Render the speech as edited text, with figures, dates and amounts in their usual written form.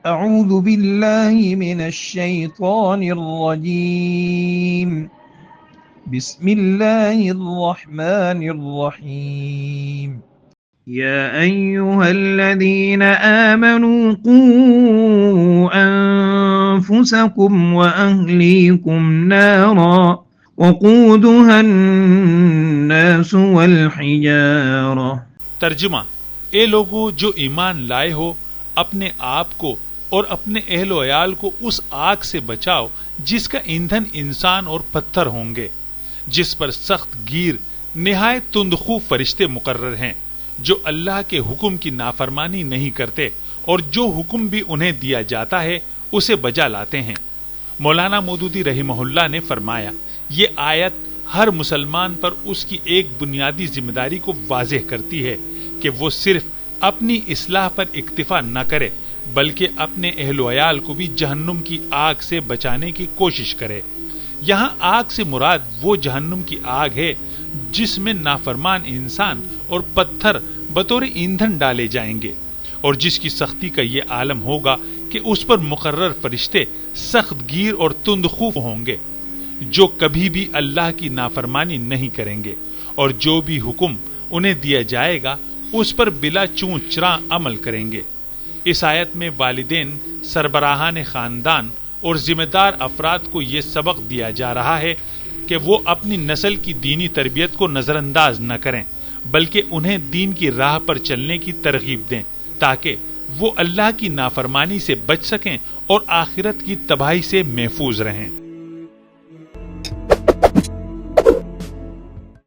أعوذ بالله من الشيطان الرجيم بسم الله الرحمن الرحيم يا أيها الذين آمنوا قوا أنفسكم وأهليكم نارا وقودها الناس والحجارة۔ ترجمہ: اے لوگو جو ایمان لائے ہو، اپنے آپ کو اور اپنے اہل و عیال کو اس آگ سے بچاؤ جس کا ایندھن انسان اور پتھر ہوں گے، جس پر سخت گیر نہایت تندخو فرشتے مقرر ہیں جو اللہ کے حکم کی نافرمانی نہیں کرتے اور جو حکم بھی انہیں دیا جاتا ہے اسے بجا لاتے ہیں۔ مولانا مودودی رحمہ اللہ نے فرمایا، یہ آیت ہر مسلمان پر اس کی ایک بنیادی ذمہ داری کو واضح کرتی ہے کہ وہ صرف اپنی اصلاح پر اکتفا نہ کرے بلکہ اپنے اہل و عیال کو بھی جہنم کی آگ سے بچانے کی کوشش کرے۔ یہاں آگ سے مراد وہ جہنم کی آگ ہے جس میں نافرمان انسان اور پتھر بطور ایندھن ڈالے جائیں گے، اور جس کی سختی کا یہ عالم ہوگا کہ اس پر مقرر فرشتے سخت گیر اور تندخو ہوں گے جو کبھی بھی اللہ کی نافرمانی نہیں کریں گے، اور جو بھی حکم انہیں دیا جائے گا اس پر بلا چون چراں عمل کریں گے۔ اس آیت میں والدین، سربراہان خاندان اور ذمہ دار افراد کو یہ سبق دیا جا رہا ہے کہ وہ اپنی نسل کی دینی تربیت کو نظر انداز نہ کریں بلکہ انہیں دین کی راہ پر چلنے کی ترغیب دیں تاکہ وہ اللہ کی نافرمانی سے بچ سکیں اور آخرت کی تباہی سے محفوظ رہیں۔